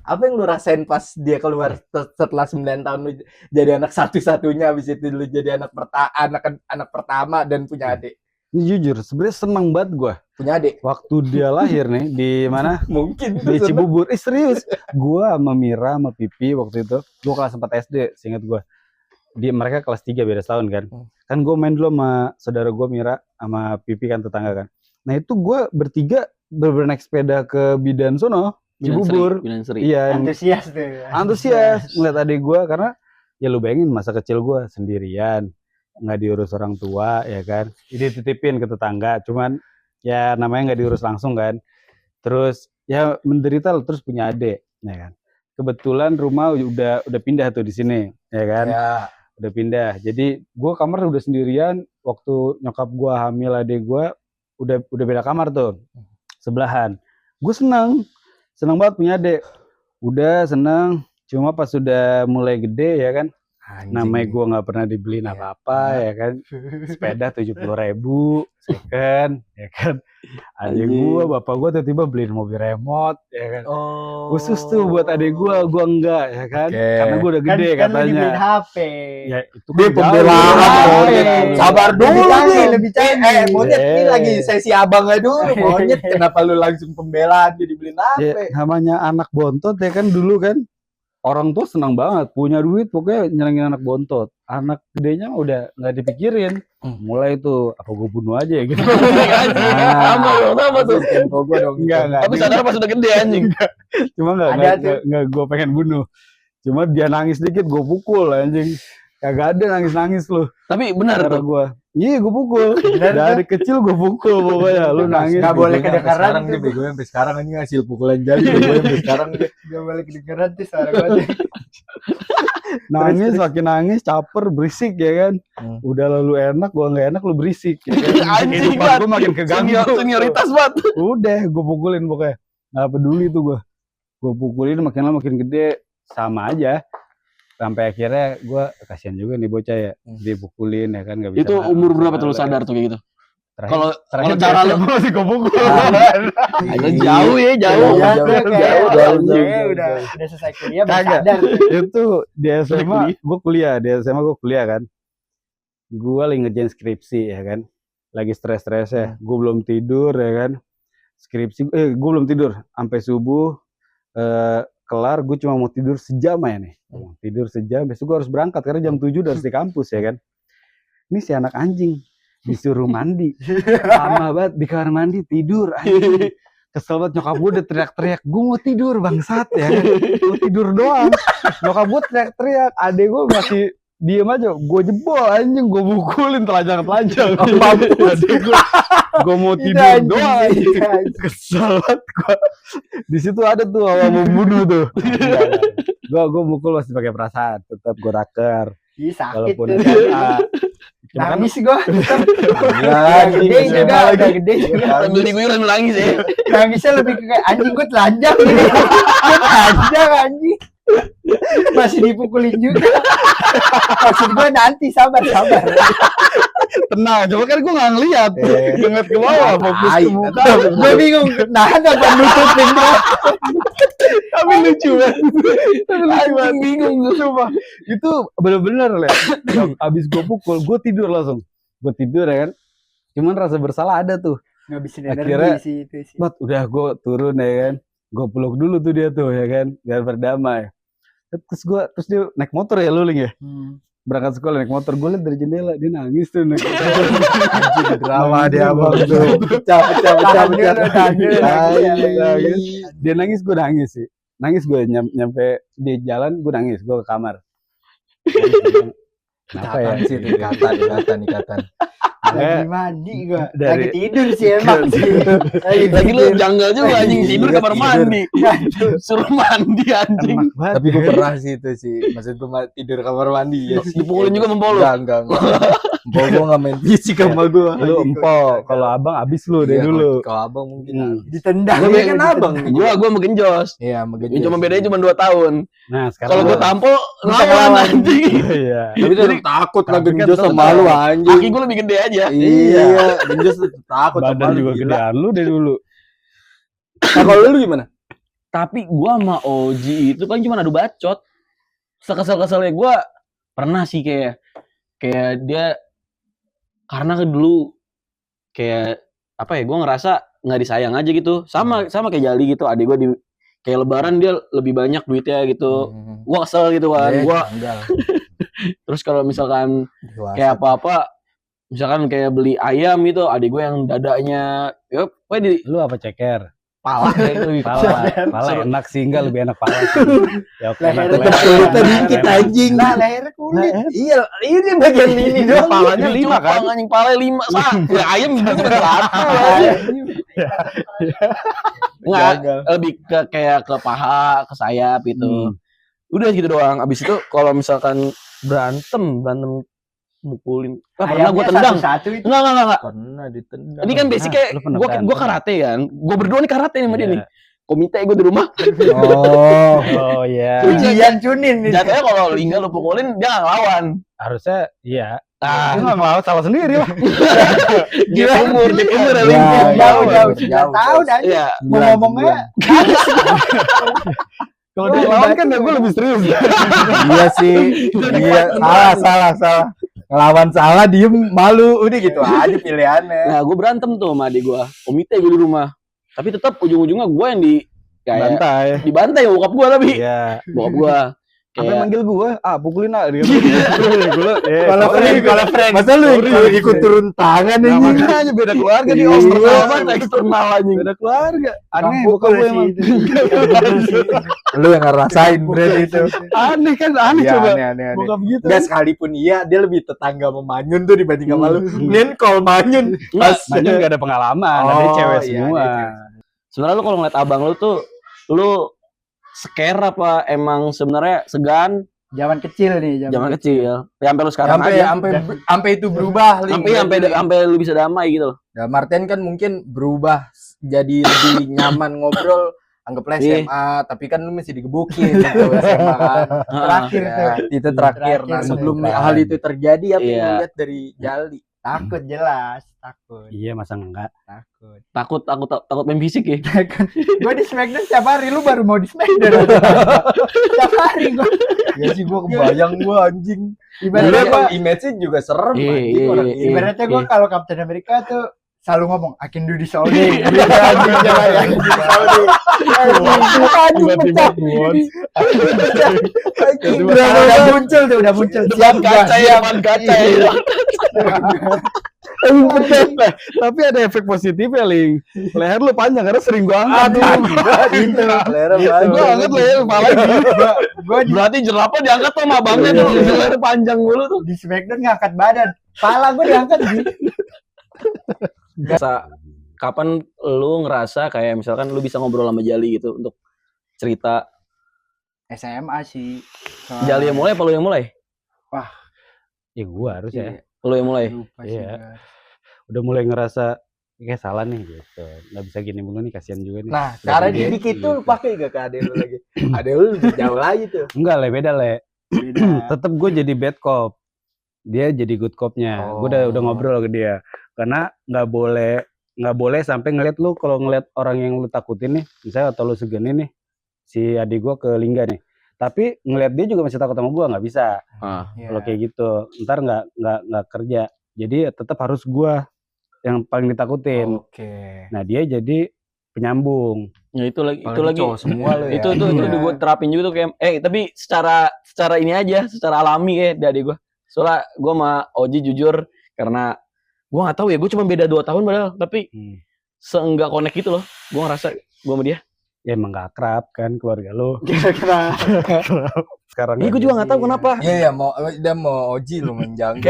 Apa yang lu rasain pas dia keluar setelah 9 tahun lu jadi anak satu-satunya, habis itu lu jadi anak pertama dan punya adik? Ini jujur, sebenarnya seneng banget gue Punya adik? waktu dia lahir nih di mana? Mungkin Di Cibubur. Serius, gue sama Mira sama Pipi waktu itu, gue kelas 4 SD, seingat gue. Mereka kelas 3 beda setahun kan. Kan gue main dulu sama saudara gue Mira sama Pipi kan, tetangga kan. Nah itu gue bertiga naik sepeda ke Bidan sono, Cibubur. Iya, antusias tuh. Antusias ngeliat adik gue, karena ya lu bayangin masa kecil gue sendirian, nggak diurus orang tua ya kan, dititipin ke tetangga, cuman ya namanya nggak diurus langsung kan. Terus ya menderita, terus punya adik ya kan. Kebetulan rumah udah pindah tuh di sini ya kan. Ya. Udah pindah, jadi gue kamar udah sendirian. Waktu nyokap gue hamil adik gue udah beda kamar tuh, sebelahan. Gue seneng banget punya adik, udah seneng. Cuma pas sudah mulai gede ya kan, namanya gue nggak pernah dibeliin apa-apa ya kan. Sepeda 70.000 second ya kan. Adik gue, bapak gue tiba-tiba beliin mobil remote ya kan. Khusus tuh buat adik gue enggak ya kan. Karena gue udah gede kan katanya. dibeliin HP. Ya itu Dia pembelaan. Sabar dulu lebih canggih. Monyet ini lagi sesi abangnya dulu. Monyet, kenapa lu langsung pembelaan jadi beliin HP? Ya, namanya anak bontot ya kan dulu kan. Orang tuh senang banget punya duit, pokoknya nyenengin anak bontot. Anak gedenya udah nggak dipikirin. Mulai tuh apa gue bunuh aja ya gitu. Sama tuh. Tempo gue dong. Tapi sadar pas udah gede anjing. Cuma nggak gue pengen bunuh. Cuma dia nangis dikit gue pukul anjing. Kagak ada nangis lu. Tapi benar tuh gue. Iya gue pukul. Dari kecil gue pukul pokoknya. Lu nangis. Gak boleh kedengeran. Sekarang gue sampai sekarang ini hasil pukulan jari. Gue sampai sekarang gak boleh kedengeran tuh suara gue. Nangis makin nangis, caper, berisik ya kan. Udah lalu enak, gue nggak enak lu berisik. Ya kan? Anjing banget. Gue makin keganggu. Senioritas banget. Udah gue pukulin pokoknya. Nggak peduli tuh gue. Gue pukulin makin lama makin gede, sama aja. Sampai akhirnya gue kasihan juga nih bocah ya, dipukulin ya kan, nggak bisa. Itu umur berapa tuh lu sadar tuh kayak gitu? Kalau cara lu masih gue pukul. Jauh. Udah selesai kuliah sadar. Itu di SMA gue kuliah kan. Gue lagi ngerjain skripsi ya kan. Lagi stres ya. Gue belum tidur ya kan. Gue belum tidur sampai subuh. Kelar, gue cuma mau tidur sejam aja nih. Tidur sejam, besok gue harus berangkat karena jam 7 udah harus di kampus ya kan. Ini si anak anjing disuruh mandi, lama banget di kamar mandi tidur anjing. Kesel banget, nyokap gue udah teriak-teriak, gue mau tidur bangsat ya kan. Mau tidur doang. Nyokap gue teriak-teriak, adek gue masih diem aja, gue jebol anjing, gue pukulin telanjang-telanjang. Gue mau tidur doang. Kesel banget gue. Di situ ada tuh awal mau bunuh tuh. Gue mukul masih pakai perasaan, tetap gue taker. Ih, sakit walaupun tuh. Nangis gue. Gede juga, udah gede juga. Sambil diguyur sambil nangis ya. Nangisnya lebih ke kayak anjing gue telanjang nih. Gue telanjang anjing. Masih dipukulin juga. Maksud gue nanti sabar. Tenang, coba kan gue nggak ngeliat, ngeliat ke bawah, fokus ke muka. Gue bingung, nahan apa nutupin gue. Tapi lucu banget, bingung gue coba. Itu bener-bener lah. Abis gue pukul, gue tidur langsung. Gue tidur ya kan. Cuman rasa bersalah ada tuh. Ngabisin Akhirnya, energi sih itu sih. udah gue turun ya kan. Gue peluk dulu tuh dia tuh ya kan, biar berdamai. Terus dia naik motor ya luling ya. Berangkat sekolah naik motor, gue liat dari jendela dia nangis tuh naik motor. drama dia abang tuh. Pecah. Dia nangis, gue nangis sih. Nangis gue nyampe di jalan, gue nangis, gue ke kamar. Kenapa ya? Sih itu ikatan. Lagi mandi gue. Lagi tidur sih emang sih. Lagi lu janggal juga anjing, tidur kamar mandi. Suruh mandi anjing. Tapi gue pernah sih itu sih. Maksud gue tidur kamar mandi ya. Dipukulin juga sama lu. Enggak. Empok gue nggak main fisik sama gue. Lu empok, kalau abang abis lu deh dulu. Kalau abang mungkin ditendang. gue kan abang. Gue mau genjos. Iya, Yang cuma bedanya cuma 2 tahun. Nah sekarang Kalau gue tampol ngelawan anjing. Iya. Tapi tetap takut lah genjos sama lu anjing. Kaki gue lebih gede aja. Iya, genjos tetap takut. Badan juga gedean lu deh dulu. Nah kalau lu gimana? Tapi gua sama Oji itu kan cuma adu bacot. Sekesel-keselnya gua pernah sih kayak dia karena dulu kayak apa ya, gua ngerasa nggak disayang aja gitu. Sama kayak Jali gitu. Adik gua di kayak lebaran dia lebih banyak duitnya gitu. Gua kesel gitu kan. Gua terus kalau misalkan kayak apa-apa, misalkan kayak beli ayam gitu, adik gue yang dadanya, yup, Lu apa ceker? pala itu, Pala enak sih, enggak lebih enak pala sih. Ya oke. Leher enak, kulitnya enak, dikit enak. anjing. Nah, lehernya kulit. Iya, ini bagian ini doang. Palanya 5 kan? anjing pala 5, ya ayam gitu kan 1. Enggak, lebih ke kayak ke paha, ke sayap gitu. Udah gitu doang. Abis itu kalau misalkan berantem mukulin. Pernah gue tendang. Satu-satu itu. Enggak. Pernah ditendang. Ini kan basic kayak lu pernah gue berantem. karate kan. Gue berdua nih karate sama dia Iya. nih. Komite gue di rumah. Oh iya. Ujian cunin nih. Jatuhnya kalau Lingga lu pukulin dia nggak ngelawan. Harusnya iya. Ah, Lu nggak mau salah sendiri lah. dia umur ya Ya, Lingga. Jauh, jauh. 9 tahun aja. Iya. Mau ngomongnya Kalau dia lawan kan ya gue lebih serius. Iya sih. Iya, salah. Ngelawan salah diem malu udah gitu aja pilihannya. Nah, gue berantem tuh sama adik gue. Komite gue di rumah. Tapi tetap ujung-ujungnya gue yang kayak Bantai. dibantai sama bokap gue tapi. Iya. Bokap gue Apa kayak manggil gue? Pukulin ah dia. Kalau friend, masa lu ikut turun tangan Nah, ini? makanya beda keluarga Iya. nih eksternal anjing. Beda keluarga. Aneh Kampung bokap gue sih emang. itu. Lu yang ngerasain Brad itu. Aneh kan, aneh Iya, coba. aneh. Bokap gitu. Enggak sekalipun iya, dia lebih tetangga sama Manyun tuh dibanding sama lu. Nen call Manyun. Enggak, Manyun gak ada pengalaman, Oh, ada cewek iya, semua. dia cewek. sebenarnya lu kalau ngeliat abang lu tuh lu scare apa emang sebenarnya segan Zaman kecil nih, zaman kecil. Ya sampai lu sekarang Sampai aja. sampai itu berubah, Ling. Sampai lu bisa damai gitu loh. Nah, Martin kan mungkin berubah jadi lebih nyaman ngobrol, anggaplah Iya. SMA, tapi kan lu masih digebukin gitu SMA kan. Terakhir Ya, tuh. itu terakhir. Nah, Terakhir. sebelum Beneran. hal itu terjadi apa yang Iya. lu lihat dari Jali? Takut jelas, takut. Iya, masa enggak? Takut main fisik ya. Gue di Smackdown setiap hari, lu baru mau di Smackdown. Setiap hari gue. Ya sih gua kebayang gua anjing. Ibaratnya Dulu gue, emang image-nya juga serem Iya, anjing iya, orang iya. ini. ibaratnya gue Iya. kalau Captain America tuh selalu ngomong I can do this all day. Gitu anjing, jangan I can do this all day. Anjing pecah. Anjing Udah drama muncul tuh, udah muncul. Siap gua, Kaca ya, siap. depan kaca ya. Tapi ada efek positifnya, Ling. Leher lu panjang karena sering gua angkat. gitu. Selera Gua angkat leher kepala gitu. Gue Berarti jerapah diangkat tuh sama abangnya tuh. Lehernya panjang mulu tuh. di Smackdown ngangkat badan. Pala gue diangkat sih. Kapan lu ngerasa kayak misalkan lu bisa ngobrol sama Jali gitu untuk cerita? SMA sih. Jali yang mulai apa lu yang mulai? Ya gua harus ya. Lu yang mulai. Lupa sih. Iya. gua. Udah mulai ngerasa kayak salah nih gitu. Nggak bisa gini mulu nih, kasihan juga nih. Nah, cara Dia- didik itu lu pakai gak ke adek lu lagi? Adek lu lebih jauh lagi tuh. Enggak, Le, beda, Le. Beda. Tetep gue jadi bad cop. Dia jadi good copnya. Oh. Gue udah ngobrol ke dia. Karena nggak boleh sampai ngeliat lu, kalau ngeliat orang yang lu takutin nih, misalnya atau lu segenin nih, si adik gue ke Lingga nih. Tapi ngeliat dia juga masih takut sama gue, nggak bisa. Iya. Kalau kayak gitu, ntar nggak kerja. Jadi tetap harus gue yang paling ditakutin. Oke. Nah, dia jadi penyambung. Ya itu lagi Cowok semua lu ya. itu Iya. gue terapin juga tuh kayak tapi secara ini aja, secara alami kayak dari gue. Soalnya gue sama Oji jujur karena gue nggak tahu ya, gue cuma beda 2 tahun padahal, tapi seenggak connect gitu loh. Gue ngerasa gue sama dia. Ya emang gak akrab kan keluarga lu. Kira-kira. Sekarang Ini gue juga nggak tahu kenapa. Iya, dia mau Oji lu menjanggal.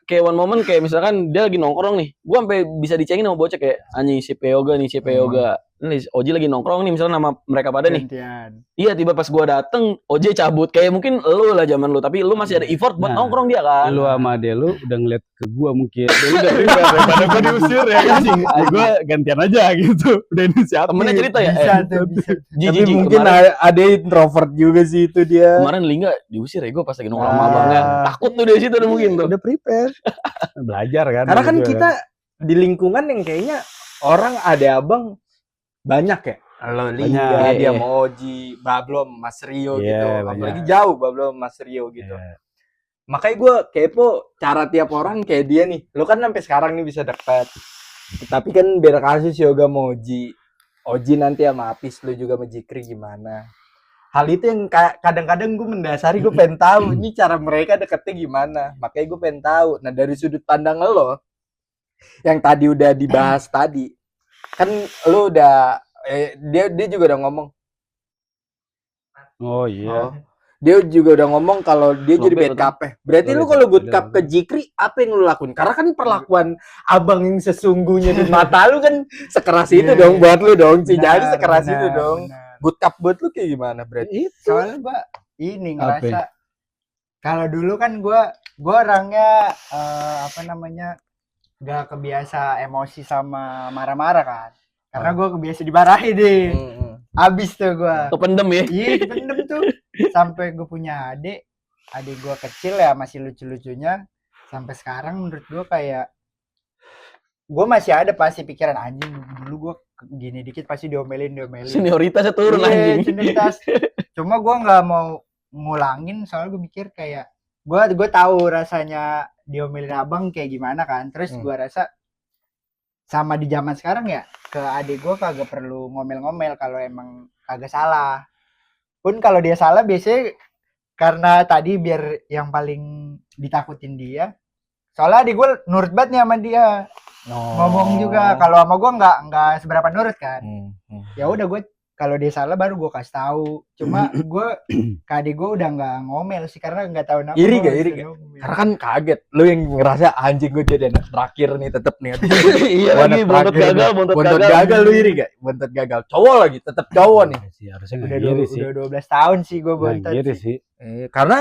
Kayak one moment kayak misalkan dia lagi nongkrong nih, gue sampai bisa dicengin sama bocah kayak anjing si Yoga nih, si Yoga. Ini Oji lagi nongkrong nih, misalnya nama mereka pada nih. Gantian. Iya, tiba pas gue dateng, Oji cabut. Kayak mungkin lu lah zaman lu, tapi lu masih ada effort buat Nah, nongkrong dia kan. Lu sama ade lu udah ngeliat ke gua mungkin. Lu udah prepare daripada gua diusir ya kan. Gua gantian aja gitu. Udah inisiatif. Temennya cerita ya, Bisa tuh, bisa. Tapi mungkin ada introvert juga sih itu dia. kemarin Lingga diusir ya gue pas lagi nongkrong sama Ah. abangnya. Takut tuh dari situ udah mungkin tuh. Udah prepare. Belajar kan. Karena kan juga kita di lingkungan yang kayaknya orang ada abang banyak ya. Lo Banyak. Liga, dia Iya. mau Oji, Bablo, Mas Rio Iya, gitu. banyak. Apalagi jauh Bablo, Mas Rio gitu. Iya. Makanya gue kepo cara tiap orang kayak dia nih. Lo kan sampai sekarang nih bisa dekat. Tapi kan beda kasus Yoga sama Oji. Oji nanti sama Apis, lo juga sama Jikri gimana? Hal itu yang kadang-kadang gue mendasari, gue pengen tahu ini cara mereka deketnya gimana. Makanya gue pengen tahu. Nah dari sudut pandang lo, yang tadi udah dibahas tadi, kan lo udah dia juga udah ngomong. Oh iya. Oh, dia juga udah ngomong kalau dia jadi Lobet bad cup ya. Berarti lu Lobet, kalau good lobet. cup ke Jikri, apa yang lu lakuin? Karena kan perlakuan abang yang sesungguhnya di mata lu kan sekeras itu Iya, dong iya. buat lu dong. Jadi Benar, sekeras benar, itu dong. benar. Good cup buat lu kayak gimana, Bret? Soalnya gua ini Apa? ngerasa kalau dulu kan gua orangnya gak kebiasa emosi sama marah-marah kan. Karena gua kebiasa dimarahin deh. Abis tuh gua. Kependem ya. Iya, kependem tuh. Sampai gue punya adik gue kecil ya masih lucu-lucunya. Sampai sekarang menurut gue kayak gue masih ada pasti pikiran anjing dulu gue gini dikit pasti diomelin. Senioritasnya turun Iya, anjing. senioritas. Cuma gue nggak mau ngulangin soalnya gue mikir kayak gue tahu rasanya diomelin abang kayak gimana kan. Terus gue rasa sama di zaman sekarang ya ke adik gue kagak perlu ngomel-ngomel kalau emang kagak salah. Pun kalau dia salah biasanya karena tadi biar yang paling ditakutin dia. Soalnya adik gue nurut banget nih sama dia. Ngomong juga kalau sama gue nggak seberapa nurut kan. Ya udah gue kalau dia salah baru gue kasih tahu. Cuma gue ke adik gue udah nggak ngomel sih karena nggak tahu kenapa. Iri gak? Karena kan kaget. Lu yang ngerasa anjing gue jadi anak terakhir nih tetep nih. Iya Gua lagi anak bontot terakhir gagal, nih. bontot Bontot gagal. gagal lu iri gak? Bontot gagal. Cowok lagi, tetep cowok nih. Sih, harusnya Udah nggak iri sih. udah 12 tahun sih gue bontot. Nggak iri sih. Karena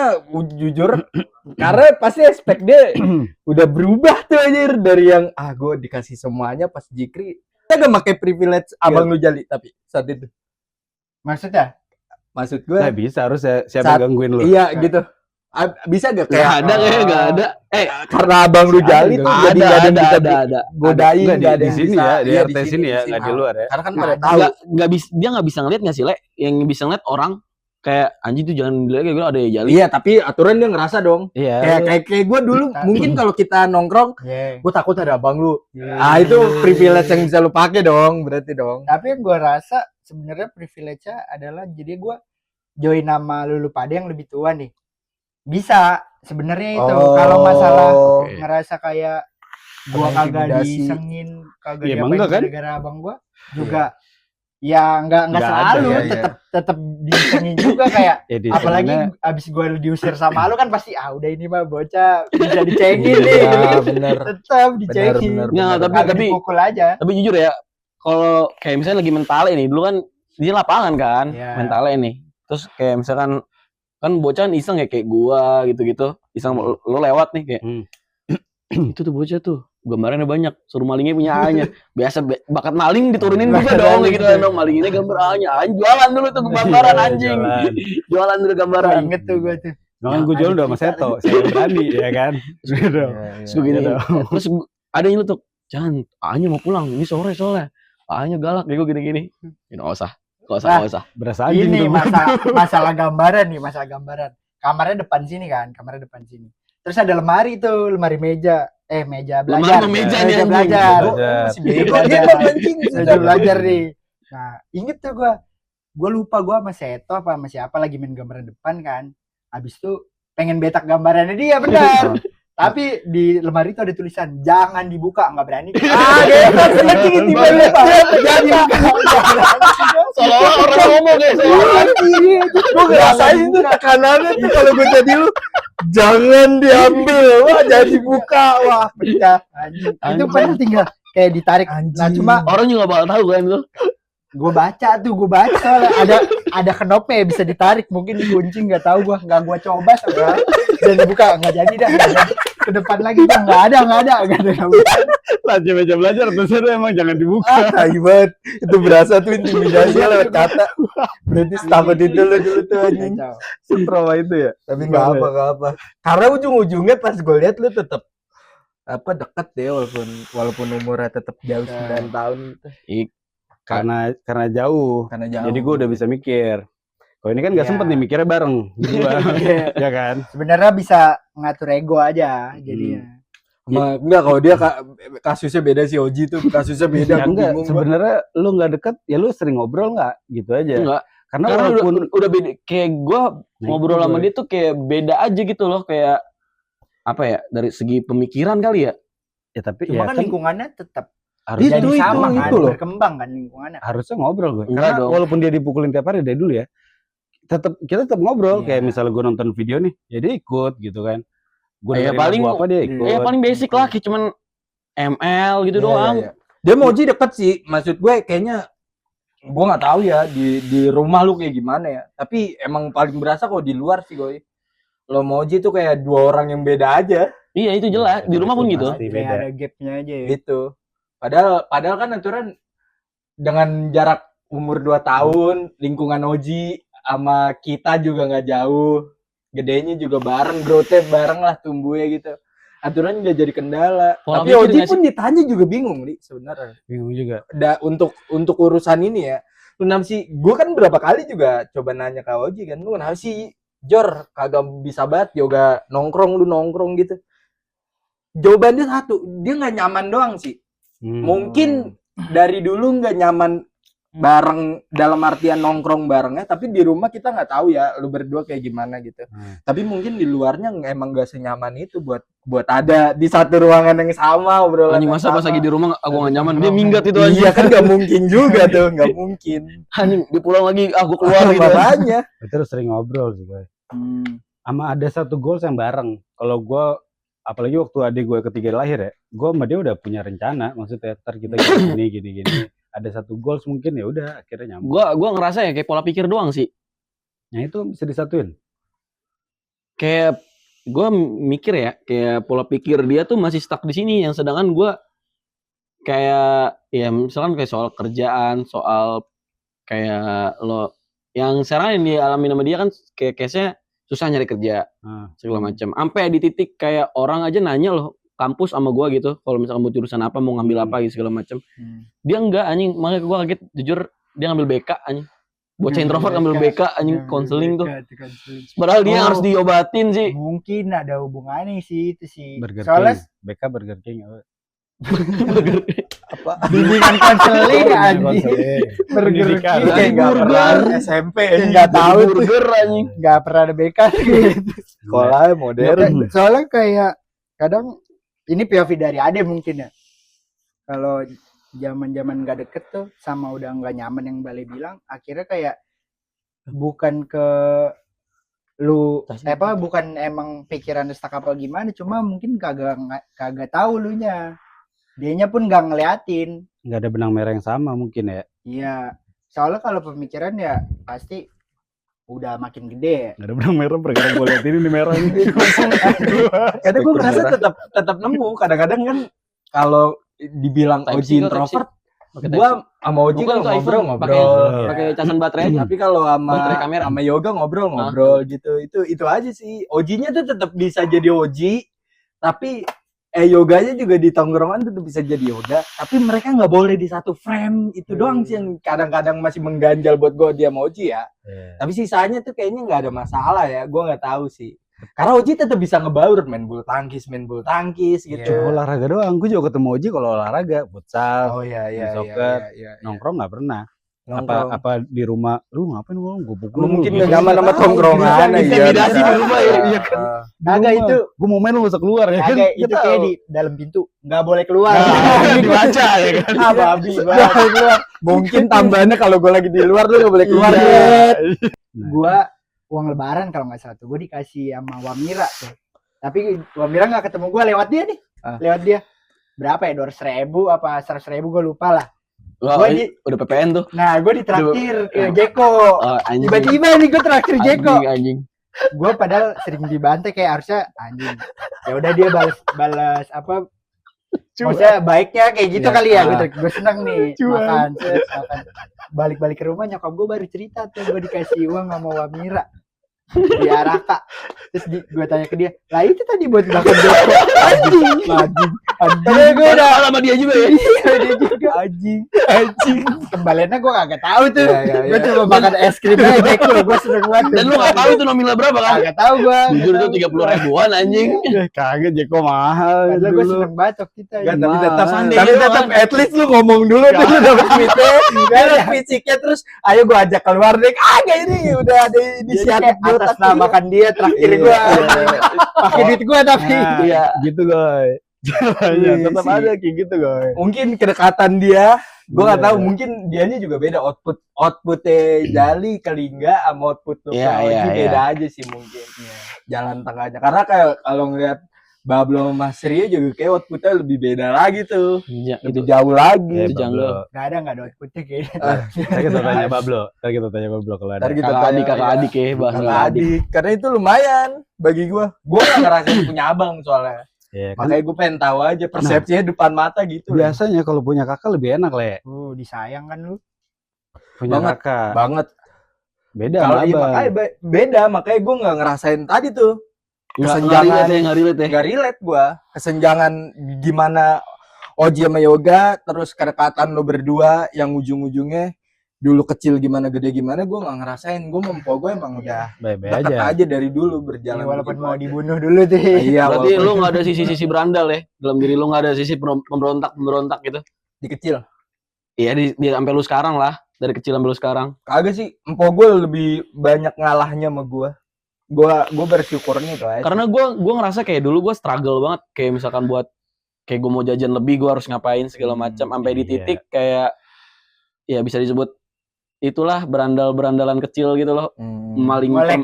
jujur karena pasti aspek dia udah berubah tuh anjir dari yang gue dikasih semuanya pas Jikri. Kita gak pakai privilege abang lu Jali tapi saat itu. Maksudnya? Maksud gue Nggak bisa, harus siapa Saat- yang gangguin lu. iya gitu. Bisa gak Gak kayak ada kayaknya, gak ada. karena abang lu Ada Jali dong. tuh jadi Ada, nggak ada yang ada, bisa ada. godain, Nggak, nggak ada di yang sini bisa. ya, di Iya, RT sini ya, nggak di luar ya. Karena kan Nggak pada ada. tahu. Nggak bisa, dia nggak bisa ngeliat nggak sih, Le? Yang bisa ngeliat orang kayak anjing tuh jangan bilang kayak gue ada jali. Iya, tapi aturan dia ngerasa dong. Iya. Kayak gue dulu mungkin kalau kita nongkrong, Yeah. gue takut ada abang lu. Yeah. Itu privilege yang bisa lu pakai dong, berarti dong. Tapi yang gue rasa sebenarnya privilege-nya adalah jadi gue join nama lulu pada yang lebih tua nih. Bisa sebenarnya itu kalau masalah Oke. ngerasa kayak gua Kena kagak intimidasi. disengin, kagak Ya, emang diapain enggak kan? gara-gara abang gua juga ya nggak Nggak selalu ada, ya, tetap disengin juga kayak Ya, di apalagi sana- abis gua diusir sama lu kan pasti udah ini mah bocah bisa dicengin nih Iya, bener. tetap dicengin bener, Nggak, bener. Kagak tapi- dipukul aja Tapi jujur ya, kalau kayak misalnya lagi mentalnya nih, dulu kan dia lapangan kan, Iya. mentalnya nih. Terus kayak misalkan kan bocah kan iseng ya kayak gua gitu-gitu, iseng lo lewat nih kayak itu tuh bocah tuh gambarnya banyak, suruh malingnya punya A-nya. Biasa bakat maling diturunin juga Bakat dong maling gitu kan dong, malinginnya gambar A-nya. Anjing jualan dulu tuh gambaran anjing. Jalan. Jualan dulu gambaran. inget tuh gua tuh Kan gue jual udah sama Seto, saya yang berani ya kan. Gitu. Terus gue gini, Iya terus ada yang tuh, jangan A-nya mau pulang, ini sore soalnya. A-nya galak, gue gini-gini. Nggak usah. Nggak usah. Berasa anjing ini tuh. masalah gambaran nih masalah gambaran kamarnya depan sini kan kamarnya depan sini terus ada lemari tuh lemari meja belajar Lemari meja nih, meja anjing. belajar Belajar. Masih bego Belajar. dia bang anjing. meja belajar nih nah inget tuh gue lupa gue sama Seto apa sama siapa lagi main gambaran depan kan habis itu pengen betak gambarannya dia benar tapi di lemari itu ada tulisan jangan dibuka nggak berani gitu anjing tiba-tiba jangan dibuka Seolah orang ngomong kayak seolah. Gue ngerasain tuh tekanannya tuh kalau gue jadi lu jangan diambil, wah jangan dibuka, wah pecah. Anjing. Itu padahal tinggal kayak ditarik. Nah cuma Orang juga bakal tahu kan tuh. gue baca soalnya ada knopnya ya, bisa ditarik mungkin dikunci nggak tahu gue nggak coba sama dan dibuka nggak jadi dah nggak jadi. Ke depan lagi bang nggak ada Lanjut meja belajar terus itu emang jangan dibuka. Tai banget. Itu berasa tuh intimidasi lewat kata. Berarti setakut itu lo dulu tuh anjing. Kacau. Setrauma itu ya. Tapi nggak apa. Karena ujung-ujungnya pas gue lihat lu tetap apa deket deh walaupun umurnya tetap jauh 9 tahun. karena jauh. Karena jauh. Jadi gue udah bisa mikir. Kalau ini kan nggak Iya. sempet nih mikirnya bareng berdua, ya kan? Sebenarnya bisa ngatur ego aja jadinya. Enggak, kalau dia kasusnya beda sih, Oji tuh kasusnya beda. Ya Gua enggak, bingung, gua. sebenarnya lu nggak deket, ya lu sering ngobrol nggak, gitu aja. Enggak. Karena Karena walaupun udah beda, kayak gue Nah, ngobrol itu sama gue. dia tuh kayak beda aja gitu loh, kayak apa ya, dari segi pemikiran kali ya. ya tapi Cuma ya kan kan lingkungannya tetap harus jadi sama kan, itu loh. berkembang kan lingkungannya. harusnya ngobrol gue. Enggak Karena dong. walaupun dia dipukulin tiap hari dari dulu ya, kita tetap ngobrol. Iya. Kayak misalnya gue nonton video nih, ya dia ikut gitu kan. Gue Ya, dengerin paling- lagu apa dia ikut. Ya paling basic lah, kayak cuman ML gitu Iya, doang. iya, iya. Dia mau Oji deket sih, maksud gue kayaknya gue nggak tahu ya di rumah lu kayak gimana ya. Tapi emang paling berasa kok di luar sih gue. Lo mau Oji tuh kayak dua orang yang beda aja Iya itu jelas, di rumah pun gitu. Pasti Kayak beda. ada gapnya aja ya. gitu. Padahal kan aturan dengan jarak umur 2 tahun, lingkungan Oji sama kita juga nggak jauh. Gedenya juga bareng, growth-nya bareng lah tumbuhnya gitu. Aturan udah jadi kendala. Pola Tapi pikir Oji nggak pun ditanya juga bingung, Li, sebenarnya. Bingung juga. Untuk urusan ini ya. Lu kenapa sih? Gue kan berapa kali juga coba nanya ke Oji kan. Lu kenapa sih Jor kagak bisa banget yoga nongkrong gitu. Jawabannya satu, dia nggak nyaman doang sih. Mungkin dari dulu nggak nyaman bareng dalam artian nongkrong barengnya, tapi di rumah kita nggak tahu ya lu berdua kayak gimana gitu. Tapi mungkin di luarnya emang nggak senyaman itu buat ada di satu ruangan yang sama, obrolan Anjing yang masa pas sama. lagi di rumah aku gak nyaman, dia minggat itu anjing. Iya kan nggak mungkin juga tuh, nggak mungkin. Anjing, dia pulang lagi, aku keluar gitu. Makanya. Terus sering ngobrol sih gue. Sama ada satu goals yang bareng. Kalau gue, apalagi waktu adik gue ketiga lahir ya, gue sama dia udah punya rencana. Maksudnya ntar kita gini. Ada satu goals mungkin ya udah akhirnya nyambung. Gua ngerasa ya kayak pola pikir doang sih. Nah itu bisa disatuin. Kayak gue mikir ya, kayak pola pikir dia tuh masih stuck di sini, yang sedangkan gue kayak ya misalkan kayak soal kerjaan, soal kayak lo yang sekarang yang dialami sama dia kan kayak case-nya susah nyari kerja segala macam. Sampai di titik kayak orang aja nanya loh kampus sama gue gitu, kalau misalkan mau jurusan apa, mau ngambil apa gitu segala macam. Dia enggak anjing, makanya gue kaget jujur, dia ngambil BK anjing. Bocah introvert ngambil BK anjing, konseling tuh. Padahal dia harus diobatin sih. Mungkin ada hubungannya sih itu sih. Burger Soalnya King. BK Burger King. bimbingan konseling anjing. Burger Pendidikan. King. Kayak nggak pernah SMP, nggak tahu tuh. Burger anjing. Nggak pernah ada BK gitu. Sekolah modern. Soalnya kayak kadang ini POV dari Ade mungkin ya. Kalau zaman-zaman nggak deket tuh sama udah nggak nyaman yang Bale bilang, akhirnya kayak bukan ke lu bukan emang pikiran stuck apa gimana, cuma mungkin kagak tahu lu nya. Dianya pun nggak ngeliatin. Nggak ada benang merah yang sama mungkin ya. Iya. Soalnya kalau pemikiran ya pasti udah makin gede. Nggak ada benang merah, perkara gue lihat ini merah ini. Kadang gue merasa tetap nemu. Kadang-kadang kan kalau dibilang Type C Oji kok, introvert, Pakai gua sama Oji Bukan kan tuh iPhone, ngobrol. pakai casan baterai aja. Tapi kalau Baterai kamera. sama Yoga ngobrol gitu. Itu aja sih. Ojinya tuh tetap bisa jadi Oji, tapi Yoganya juga di tongkrongan tetap bisa jadi Yoga, tapi mereka nggak boleh di satu frame. Itu doang sih yang kadang-kadang masih mengganjal buat gue dia sama Oji ya. Tapi sisanya tuh kayaknya nggak ada masalah ya. Gue nggak tahu sih. Karena Oji tetap bisa ngebaur main bulu tangkis gitu. Cuma olahraga doang. Gue juga ketemu Oji kalau olahraga, futsal, Oh iya. soccer, nongkrong nggak pernah. Nongkrong. Apa di rumah lu ngapain lu gue pukul Lu mungkin lu. nggak nyaman sama tongkrongan. Intimidasi di rumah ya. Iya kan. Kagak itu. Gue mau main lu gak usah keluar ya kan. Kagak itu kayak di dalam pintu nggak boleh keluar. Dibaca ya kan. Babi banget. Mungkin tambahannya kalau gue lagi di luar lu nggak boleh keluar. Gua uang lebaran kalau nggak salah tuh gue dikasih sama Wamira tuh, tapi Wamira nggak ketemu gue lewat dia nih. Lewat dia berapa ya, 200.000 apa 100.000 gue lupa lah. Wah, Gua udah PPN tuh. Nah gue ditraktir ke Jeko. Oh, anjing. Tiba-tiba nih gue traktir Jeko. Anjing. Gue padahal sering dibantai kayak harusnya anjing. Ya udah dia balas apa? Maksudnya baiknya kayak gitu Ya, kali ya. Gue seneng nih Cuan. makan. Balik-balik ke rumah nyokap gue baru cerita tuh gue dikasih uang sama Wamira. di Araka. Terus gue tanya ke dia, lah itu tadi buat makan Joko. Anjing. Tapi gue udah sama dia juga ya. dia juga anjing. Kembaliannya gue kagak tahu tuh. Gue cuma makan es krim aja gue seneng banget. Dan lu nggak tahu itu nominal berapa kan? Kagak tahu gue. Jujur itu 30 ribuan anjing. Kaget Jeko mahal. Padahal gue dulu. seneng banget waktu kita. Enggak, tapi Mahal. tetap Santai tapi gitu tetap kan. at least lu ngomong dulu tuh lu dapet duitnya, dapet fisiknya, terus ayo gua ajak keluar deh. Agak ini udah ada inisiatif Jadi atas namakan dia traktir Iya. gue. Pakai duit gue tapi. Nah, Iya. gitu guys. Caranya Iya tetap sih. ada kayak gitu guys. Mungkin kedekatan dia, gua nggak Iya. tahu, mungkin dianya juga beda outputnya Jali kali enggak sama output lu Iya, Oji, iya, beda aja sih mungkin. Jalan tengahnya. Karena kayak kalau ngeliat Bablo sama Mas Rio juga kayak outputnya lebih beda lagi tuh. Iya, Lebih itu. jauh lagi. Itu jungle. Gak ada outputnya kayaknya. Ntar kita tanya Bablo. Ntar kita tanya Bablo kalau ada. Ntar kita Kakak tanya, adik, kakak ya. adik ya, bahas Kakak kakak adik. adik. Karena itu lumayan bagi gua. Gua gak ngerasain punya abang soalnya. Iya, kan? Makanya gue pengen tahu aja persepsinya depan mata gitu. Biasanya kalau punya kakak lebih enak Le. Disayang kan lu. Punya Banget. kakak. Banget. Beda Kalau sama iya, abang. makanya beda, makanya gue nggak ngerasain tadi tuh Nggak kesenjangan. relate ya. Nggak relate gue kesenjangan gimana Oji sama Yoga, terus kedekatan lo berdua yang ujung-ujungnya dulu kecil gimana gede gimana gue nggak ngerasain. Gue mempo gue emang udah Baik-baik deket aja. aja dari dulu berjalan. Walaupun begitu mau aja. dibunuh dulu tuh. Iya, Berarti walaupun lu nggak ada sisi-sisi berandal ya? Dalam diri lu nggak ada sisi pemberontak gitu? di kecil. Iya di sampai lu sekarang lah. Dari kecil sampai lu sekarang. Kagak sih, empo gue lebih banyak ngalahnya sama gue. Gue bersyukurnya itu aja. Karena gue ngerasa kayak dulu gue struggle banget. Kayak misalkan buat kayak gue mau jajan lebih gue harus ngapain segala macam. Sampai di iya. titik kayak ya bisa disebut itulah berandalan kecil gitu loh. Ngolek.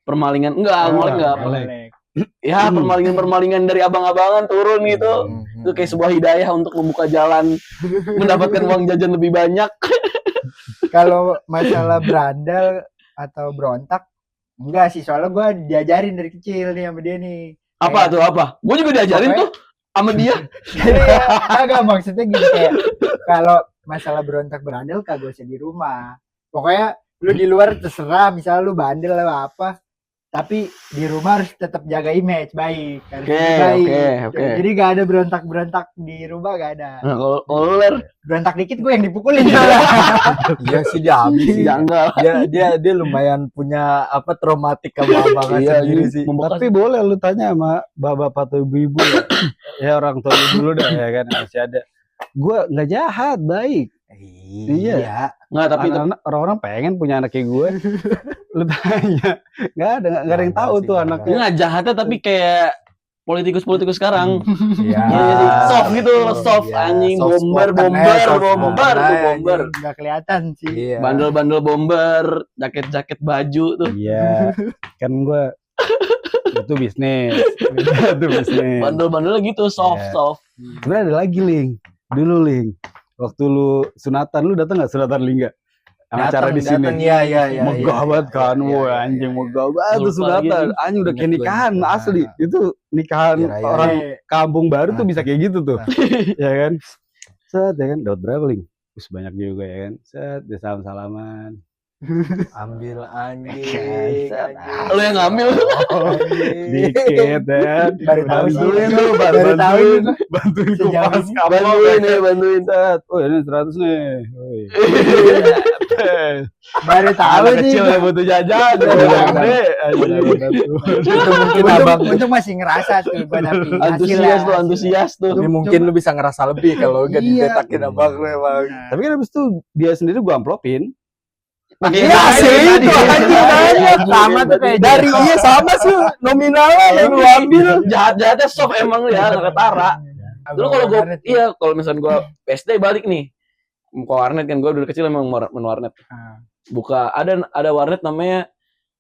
Permalingan enggak, ngolek enggak. ngolek. Ya permalingan dari abang-abangan turun gitu. Itu kayak sebuah hidayah untuk membuka jalan mendapatkan uang jajan lebih banyak. Kalau masalah berandal atau berontak, enggak sih. Soalnya gue diajarin dari kecil nih sama dia nih. Apa tuh apa? Gue juga diajarin tuh sama dia. Kagak maksudnya gini kayak kalau masalah berontak berandal kagak usah di rumah. Pokoknya lu di luar terserah, misalnya lu bandel atau apa, tapi di rumah harus tetap jaga image baik. Harus baik. Oke. Jadi gak ada berontak di rumah, gak ada. Nah, kalau lu Ler, Berontak dikit gue yang dipukulin. Iya sih dia habis sih. janggal. Dia lumayan punya apa traumatik sama abangnya Iya, sendiri sih. Tapi boleh lu tanya sama bapak-bapak atau ibu-ibu ya. Ya orang tua lu dulu dah ya kan masih ada. Gua nggak jahat, baik. Iya. Nggak, tapi Anak-anak orang-orang pengen punya anak kayak gue. Lu tanya, nggak ada yang tahu sih, tuh nggak anaknya. nggak jahatnya tapi kayak politikus Ah. sekarang. Iya. Iya sih, soft gitu, soft Iya, anjing, soft bomber, spoken, soft bomber, spoken, tuh bomber. Gak kelihatan sih. Iya. Bandel-bandel bomber, jaket-jaket baju tuh. Iya, kan gue itu bisnis, itu bisnis. Bandel-bandelnya gitu, soft. Sebenarnya ada lagi Ling, dulu Ling, waktu lu sunatan lu datang nggak sunatan Lingga? Acara di sini. Iya. Megah banget kan, woi anjing megah banget tuh Lupa lagi sunatan. sih. Anjing udah kayak Ingat gue. nikahan asli. Itu nikahan Iya, iya. orang kampung baru tuh Nah. bisa kayak gitu tuh. Ya kan? Set ya kan, dapat berapa Ling? Terus banyak juga ya kan. Set, dia salam-salaman. Ambil anjing. Lu yang ngambil. Dikit ya. Baru tahu sih. Bantuin tuh, Baru tahu bantuin. juga. Bantuin Sejauh kupas ini. kapal. Bantuin. Set. Oh ini 100 nih. Woi. Baru tahu Anak sih. kecil yang butuh jajan. Iya, Yang kan. gede. Itu mungkin abang. Untung masih ngerasa tuh gue tapi Antusias tuh. Ini mungkin lu bisa ngerasa lebih kalau gak Iya. didetakin abang lu emang. Tapi kan abis itu dia sendiri gua amplopin. Pakai Iya sih itu anjing banyak. Sama tuh kayak Dari Joko. iya sama sih nominalnya yang lu ambil. Jahat-jahatnya soft emang ya, nggak ketara. Dulu kalau gue, Warnet. iya kalau misalnya gue SD balik nih, ke warnet kan gue dari kecil emang main warnet. Ah. Buka ada warnet namanya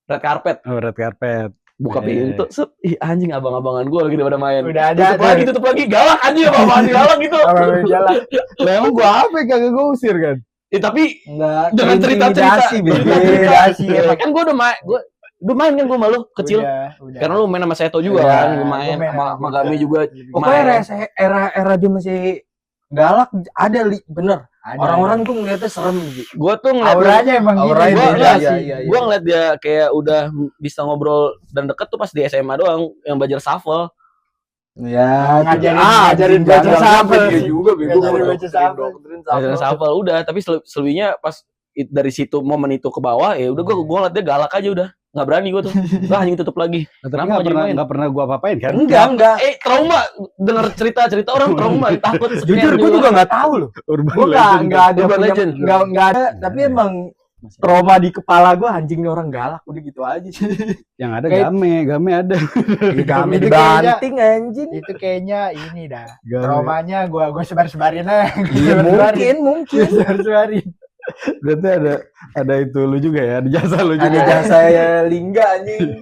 Red Carpet. Oh, red carpet. Buka Iya. pintu, set, ih anjing abang-abangan gue lagi pada main. Udah ada Tutup lagi, galak anjing abang-abangan galak gitu. Abang jalan. Lah emang gua apa yang kagak gua usir kan? Tapi Enggak. dengan cerita-cerita, Intimidasi, Iya, emang. kan gue udah main kan gue malu kecil. Udah. Karena lu main sama Seto juga Iya, kan, gue main gua main sama sama Gami juga. Pokoknya main. era dia masih galak ada bener. Ada. Orang-orang tuh ngeliatnya serem gitu. Gue tuh ngeliat auranya emang Auranya gitu. beda, Gua- iya. gue ngeliat dia kayak udah bisa ngobrol dan deket tuh pas di SMA doang yang belajar shuffle. Ya, ngajarin baca jangan shuffle sampai dia sih. juga bego. Ngajarin baca shuffle. Belajar shuffle udah, tapi selebihnya pas dari situ momen itu ke bawah ya udah gue ngeliat dia galak aja udah. Nggak berani gue tuh. Anjing tutup lagi. Tapi Kenapa nggak pernah gua apa-apain kan? Enggak. Trauma denger cerita orang trauma takut Jujur gue juga nggak tahu loh. Urban Gue legend. nggak ada Urban legend. nggak ada. Tapi emang trauma di kepala gue anjing nih orang galak udah gitu aja sih. Yang ada Kayak- game ada. Kami Itu dibanting anjing. Itu kayaknya ini dah. Game. Traumanya gua sebar-sebarin aja. Iya mungkin. Sebar-sebarin. Berarti ada itu lu juga ya, ada jasa lu Ada juga. jasa Lingga anjing.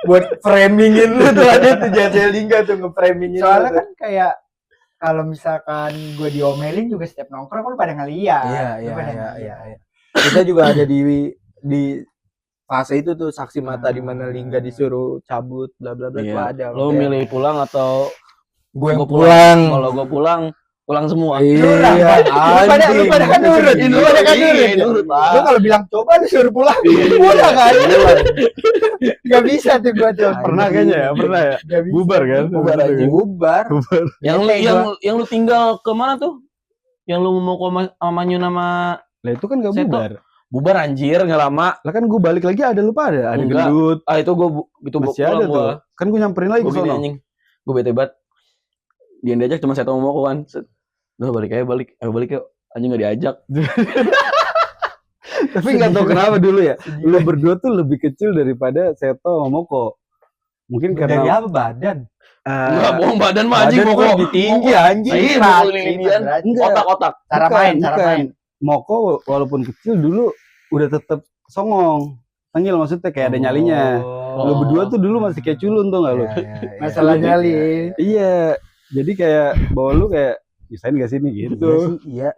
Buat framingin lu tuh ada tuh jasa Lingga tuh nge-framingin. Soalnya lu. kan kayak kalau misalkan gue diomelin juga setiap nongkrong kan lu pada ngeliat. Lu pada ngeliat. Iya. Kita juga ada di fase itu tuh saksi mata di mana Lingga disuruh cabut bla bla bla Iya. tuh ada. Lo milih pulang atau gue gua pulang. Kalau gue pulang semua. Iya, Lu pada kan nurut. Lu pada kan nurut. Lu kalau bilang coba lu suruh pulang. Pulang kan. Gak bisa tuh gua tuh. Pernah kayaknya ya, pernah ya. Gak bisa. Bubar kan? Bubar aja. Bubar. Yang lu tinggal kemana tuh? Yang lu mau ke sama Manyun sama Lah itu kan gak Seto. bubar. bubar anjir nggak lama. Lah kan gue balik lagi ada lupa ada Enggak. gendut. Itu gue itu Masih ada tuh. Kan gue nyamperin lagi Gue ke gini sono. anjing. Gue bete banget. Dia yang diajak cuma saya tahu mau kan. Udah balik yuk. Anjing nggak diajak. Tapi nggak tahu kenapa dulu ya. Lu berdua tuh lebih kecil daripada Seto sama Moko. Mungkin Dari karena apa badan? Enggak bohong badan mah anjing Badan mau gua lebih tinggi anjing. Iya, Berat, mukul Indian. Enggak. Otak-otak. Cara main. Moko walaupun kecil dulu udah tetep songong. Tengil maksudnya kayak ada nyalinya. Lu Oh. berdua tuh dulu masih kayak culun tuh nggak lu? Masalah nyali. Iya. Jadi kayak bawa lu kayak bisain gak sini gitu. Iya.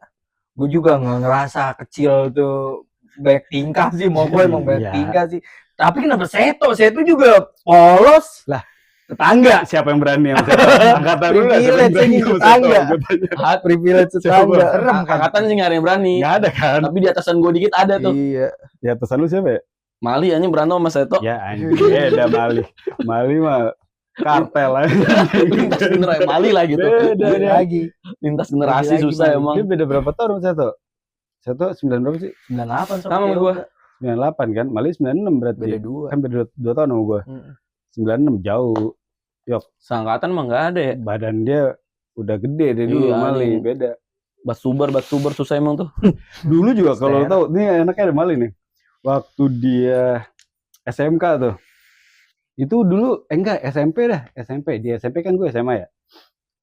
Gue juga nggak ngerasa kecil tuh banyak tingkah sih, mau gue emang banyak Iya. tingkah sih. Tapi kenapa Seto juga polos Lah. tetangga. Siapa yang berani sama Seto? Angkatan lu lah, siapa yang Privilege berani ini sama tetangga. Seto? Gua tanya. Privilege Coba. tetangga. Serem kan. Angkatan sih nggak ada yang berani. Nggak ada kan? Tapi di atasan gue dikit ada tuh. Iya. Di atasan lu siapa ya? Mali anjing berantem sama Seto. Ya anjing, beda Mali. Mali mah kartel aja. Lintas generasi Mali lah gitu. Beda dia. Lagi. Lintas generasi Lagi-lagi susah Mali. emang. Dia beda berapa tahun sama Seto? Seto 9 berapa sih? 98 Sama sama gua. 98 kan? Mali 96 berarti. Beda 2. Kan beda 2 tahun sama gua. 96 jauh. Seangkatan mah nggak ada ya. Badan dia udah gede deh dulu Iya, Mali, anjing. beda. Bat subar susah emang tuh. Dulu juga kalau lu Ster. tahu, nih enaknya ada Mali nih. Waktu dia SMK tuh. Itu dulu enggak SMP dah, SMP. Di SMP kan gue SMA ya.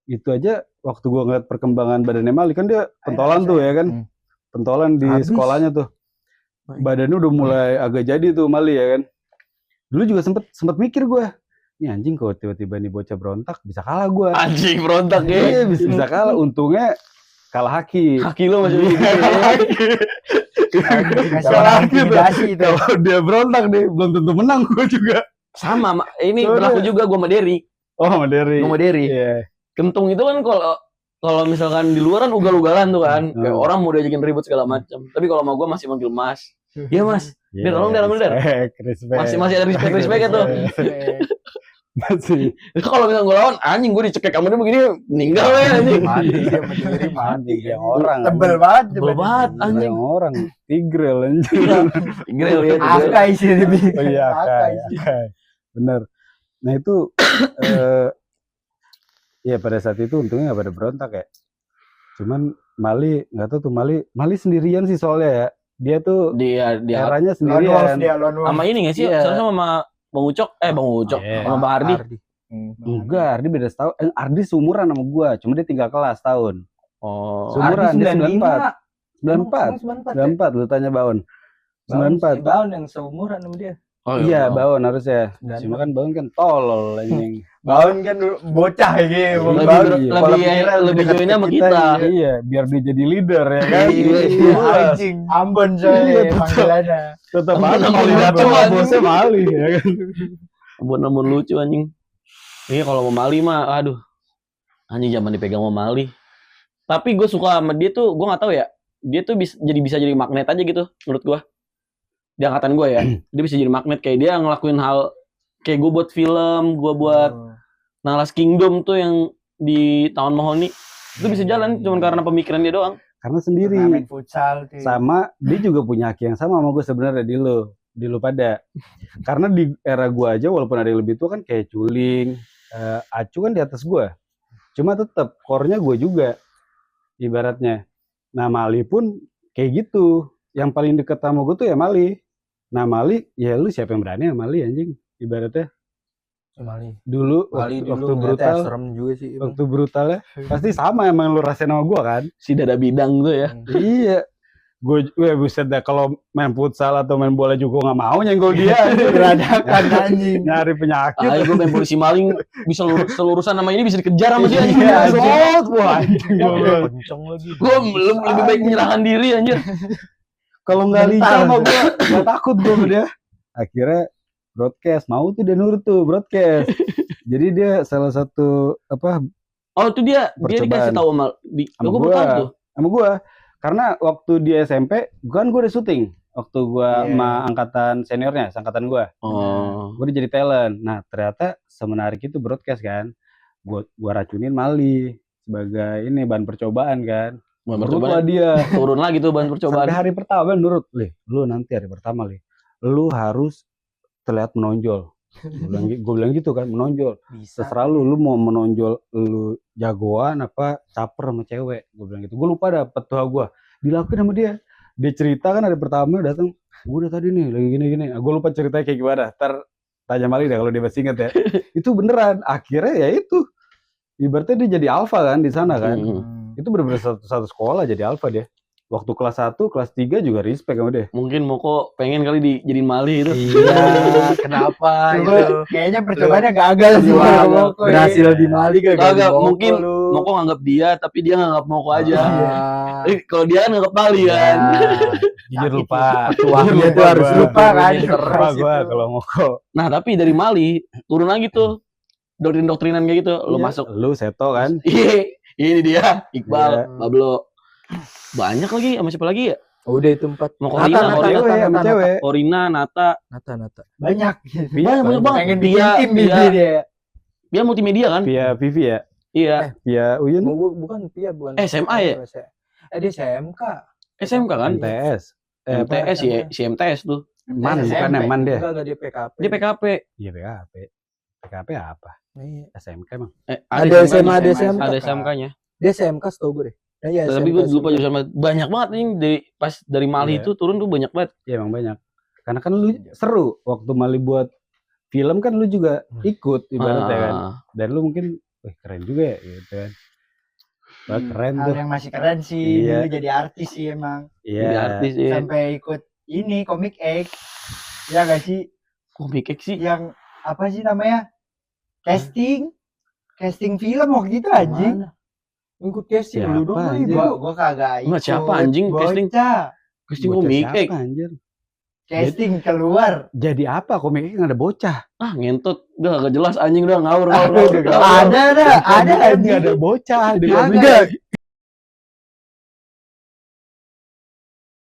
Itu aja waktu gua ngeliat perkembangan badannya Mali kan dia pentolan tuh ya kan. Hmm. Pentolan di Habis. sekolahnya tuh. Badannya udah mulai agak jadi tuh Mali ya kan. Dulu juga sempet mikir gua, ini anjing kalau tiba-tiba nih bocah berontak bisa kalah gua. Anjing berontak ya. Iya, bisa kalah. Untungnya kalah Haki. Kaki lo masih Iya, gitu. kalah Haki. Masalah intimidasi itu. Kalau dia berontak nih belum tentu menang gua juga. Sama, ini Soalnya- berlaku juga gue sama Derry. Oh, sama Derry. Gue sama Derry. Iya. Kentung itu kan kalau misalkan di luar kan ugal-ugalan tuh kan. Kayak Hmm. orang mau diajakin ribut segala macam. Tapi kalau sama gue masih manggil Mas. Iya Mas. Iya, tolong, Der, tolong, Der. respect. Masih ada respect-respectnya tuh. Masih. Kalau misalkan gue lawan anjing gue dicekek sama dia begini meninggal ya anjing. Mati sih sama diri mati. Yang orang. Tebel banget. Tebel banget anjing. Yang orang. Tigrel anjing. Tinggal ya. Akai sih lebih. Oh iya, Akai. Akai. Bener. Nah itu ya pada saat itu untungnya nggak pada berontak ya. Cuman Mali nggak tahu tuh Mali sendirian sih soalnya ya. Dia tuh Dia eranya Lone Wolf sendirian. dia, Lone Wolf. sama ini nggak sih? Iya. Sama Bang Ucok, Bang Ucok, Iya. sama Bang Ardi. Enggak, Ardi beda setahun. Ardi seumuran sama gua, cuma dia tinggal kelas tahun. Oh, Seumuran, dia 94. 94. 94 lu tanya Baon. 94. Baun yang seumuran sama dia. oh Iya, Bang. Baon harusnya. 96. Cuma kan Baon kan tolol anjing. Baun kan dulu bocah gitu. Lebih Baun iya. lebih pola pikirnya lebih dekat joinnya sama kita, kita. Iya, biar dia jadi leader ya kan. Iya, anjing. Ambon Iya, soalnya betul. panggilannya. Tetap Ampun, aja ampun, Mali datang ampun. bosnya Mali ya kan. Ampun lucu anjing. Iya kalau mau Mali mah aduh. Anjing zaman dipegang sama Mali. Tapi gue suka sama dia tuh, gue nggak tahu ya. Dia tuh bisa jadi magnet aja gitu menurut gue. Di angkatan gue ya, dia bisa jadi magnet, kayak dia ngelakuin hal kayak gue buat film, gue buat Nalas Kingdom tuh yang di Taman Mahoni itu bisa jalan cuma karena pemikiran dia doang. Karena sendiri. Main futsal tuh. Sama dia juga punya hak yang sama gue sebenarnya di lu pada. Karena di era gue aja walaupun ada yang lebih tua kan kayak Culing, Acu kan di atas gue. Cuma tetap core-nya gue juga ibaratnya. Nah Mali pun kayak gitu. Yang paling deket sama gue tuh ya Mali. Nah Mali, ya lu siapa yang berani sama Mali anjing ibaratnya. Mali. Dulu Mali waktu dulu brutal, serem juga sih. waktu brutal ya pasti sama emang lu rasain sama gue kan. Si dada bidang tuh ya. Iya. Gue buset dah kalau main futsal atau main bola juga nggak mau nyenggol dia. Beradakan anjing. Nyari penyakit. Ah, gue main polisi maling bisa selurusan nama ini bisa dikejar sama dia anjing. Iya, anjing. Sot, wah anjing. Kenceng lagi. Gue belum lebih baik menyerahkan diri anjir. Kalau nggak Mental. lincah sama gue nggak takut gue sama dia. Akhirnya broadcast mau tuh dia nurut tuh broadcast. Jadi dia salah satu apa Oh itu dia dikasih Percobaan. tahu sama Sama gue gua. tahu tuh. sama gue. Karena waktu di SMP kan gue udah syuting. Waktu gue Iya. sama angkatan seniornya, angkatan gue. Oh. Gue udah jadi talent. Nah ternyata semenarik itu broadcast kan. Gua racunin Mali sebagai ini bahan percobaan kan. Bahan Nurut percobaan. lah dia. Turun lagi tuh bahan percobaan. Sampai hari pertama nurut. Lu nanti hari pertama lu harus terlihat menonjol. Gue bilang gitu kan, menonjol. Bisa. Terserah lu mau menonjol lu jagoan apa caper sama cewek. Gue bilang gitu. Gue lupa dah petua gue. Dilakuin sama dia. Dia cerita kan hari pertama datang. Gue udah tadi nih lagi gini-gini. Gue lupa ceritanya kayak gimana. Ntar tanya Mali deh kalau dia masih inget ya. Itu beneran. Akhirnya ya itu. Ibaratnya dia jadi alfa kan di sana kan. Itu bener-bener satu sekolah jadi alfa dia. Waktu kelas 1, kelas 3 juga respect sama dia. Mungkin Moko pengen kali dijadiin Mali itu. Iya, kenapa Coba, itu? kayaknya percobaannya gagal sih. Wah, Moko, ya. berhasil di Mali Kagak, di Moko mungkin lu. Moko nganggap dia tapi dia nganggap Moko aja. Iya. Kalau dia kan nganggap Mali kan. Jujur lupa. Tuanya tuh harus lupa kan. Lupa gue kalau ngoko. Nah tapi dari Mali turun lagi tuh doktrin-doktrinan kayak gitu. Lo Iya, masuk. lu Seto kan. Iya, ini dia Iqbal, Iya. Pablo. Banyak lagi sama siapa lagi ya? Udah itu 4. Mau Nata, Corina, Nata, Corina, Cewek sama Nata, cewek. Corina, Nata. Nata. Banyak. Banyak banget. Pengen bikin Dia, tim dia, ini dia. dia multimedia kan? Via Vivi ya. Iya. Via Uyun. Bukan Pia, bukan. SMA ya? Dia SMK. SMK kan? MTS. MTS ya, si MTS tuh. Man SMP. bukan Man dia. Enggak dia PKP. Dia PKP. Iya PKP. PKP apa? Iya. SMK emang. Ada SMA, ada SMK. Ada SMK-nya. Dia SMK setahu gue deh. Iya, Tapi gue lupa jurusan apa. Banyak banget nih dari Mali Iya. itu turun tuh banyak banget. Iya emang banyak. Karena kan lu seru waktu Mali buat film kan lu juga ikut ibaratnya kan. Dan lu mungkin keren juga ya gitu kan. Wah, keren Hal tuh. yang masih keren sih. Iya. Dulu jadi artis sih emang. Iya. Jadi artis ya. Sampai ikut ini komik X. Ya gak sih? Komik sih. Yang apa sih namanya? Casting film waktu itu anjing. Ikut casting Siapa, dulu dong. anjing? Gua kagak ikut. Enggak, siapa anjing casting? Bocah. Casting Bocah komik. siapa, anjir? Casting keluar. Jadi apa komiknya nggak ada bocah? Ngentot. Udah gak jelas anjing udah ngawur. Ada Ada anjing. ada bocah. Kagak. Enggak.